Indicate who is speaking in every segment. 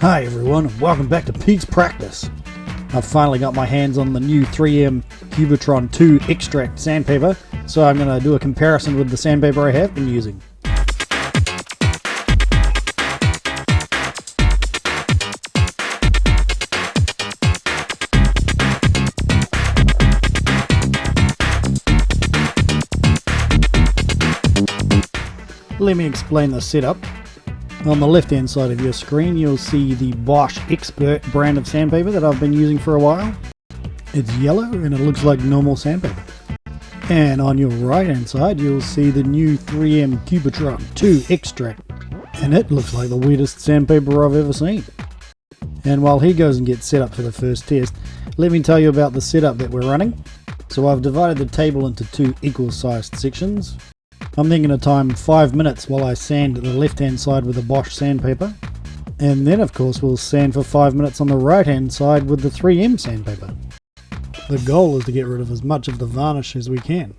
Speaker 1: Hi everyone, and welcome back to Pete's Practice. I've finally got my hands on the new 3M Cubitron 2 Extract sandpaper, so I'm going to do a comparison with the sandpaper I have been using. Let me explain the setup. On the left hand side of your screen you'll see the Bosch Expert brand of sandpaper that I've been using for a while. It's yellow and it looks like normal sandpaper. And on your right hand side you'll see the new 3M Cubitron 2 Extract, and it looks like the weirdest sandpaper I've ever seen. And while he goes and gets set up for the first test, let me tell you about the setup that we're running. So I've divided the table into two equal sized sections. I'm then going to time 5 minutes while I sand the left hand side with the Bosch sandpaper, and then of course we'll sand for 5 minutes on the right hand side with the 3M sandpaper. The goal is to get rid of as much of the varnish as we can,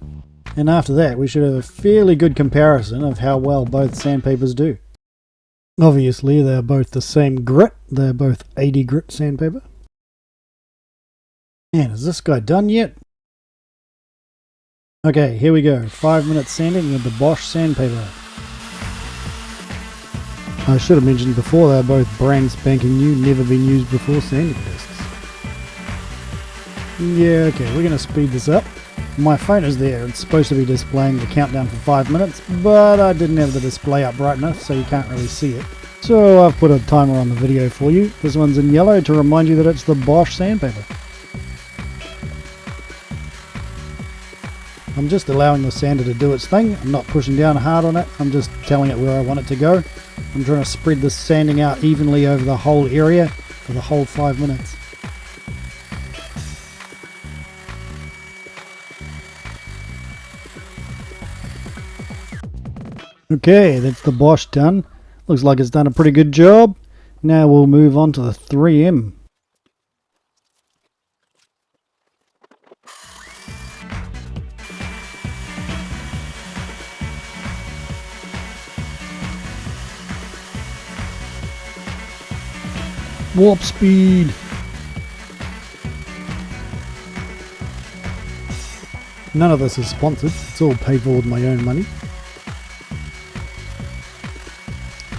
Speaker 1: and after that we should have a fairly good comparison of how well both sandpapers do. Obviously they're both the same grit, they're both 80 grit sandpaper. And is this guy done yet? Okay, here we go. 5 minutes sanding with the Bosch sandpaper. I should have mentioned before they're both brand spanking new, never been used before sanding discs. Yeah, okay, we're going to speed this up. My phone is there. It's supposed to be displaying the countdown for 5 minutes, but I didn't have the display up bright enough so you can't really see it. So I've put a timer on the video for you. This one's in yellow to remind you that it's the Bosch sandpaper. I'm just allowing the sander to do its thing. I'm not pushing down hard on it, I'm just telling it where I want it to go. I'm trying to spread the sanding out evenly over the whole area for the whole 5 minutes. Okay, that's the Bosch done. Looks like it's done a pretty good job. Now we'll move on to the 3M. Warp speed. None of this is sponsored, it's all paid for with my own money.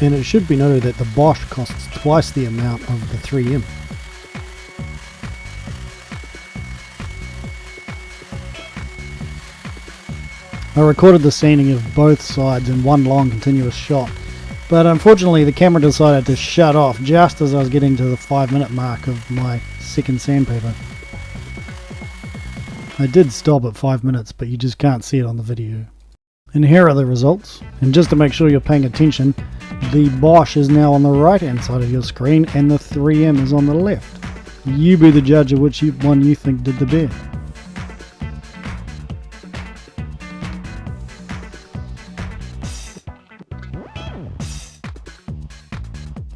Speaker 1: And it should be noted that the Bosch costs twice the amount of the 3M. I recorded the sanding of both sides in one long continuous shot, but unfortunately the camera decided to shut off just as I was getting to the 5 minute mark of my second sandpaper. I did stop at 5 minutes, but you just can't see it on the video. And here are the results. And just to make sure you're paying attention, the Bosch is now on the right hand side of your screen and the 3M is on the left. You be the judge of which one you think did the best.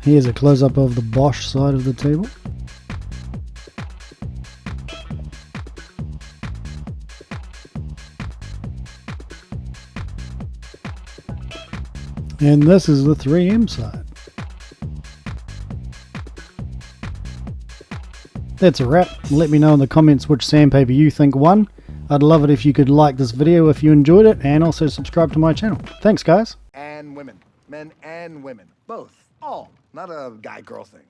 Speaker 1: Here's a close-up of the Bosch side of the table. And this is the 3M side. That's a wrap. Let me know in the comments which sandpaper you think won. I'd love it if you could like this video if you enjoyed it, and also subscribe to my channel. Thanks guys.
Speaker 2: And women. Men and women. Both. All. Not a guy-girl thing.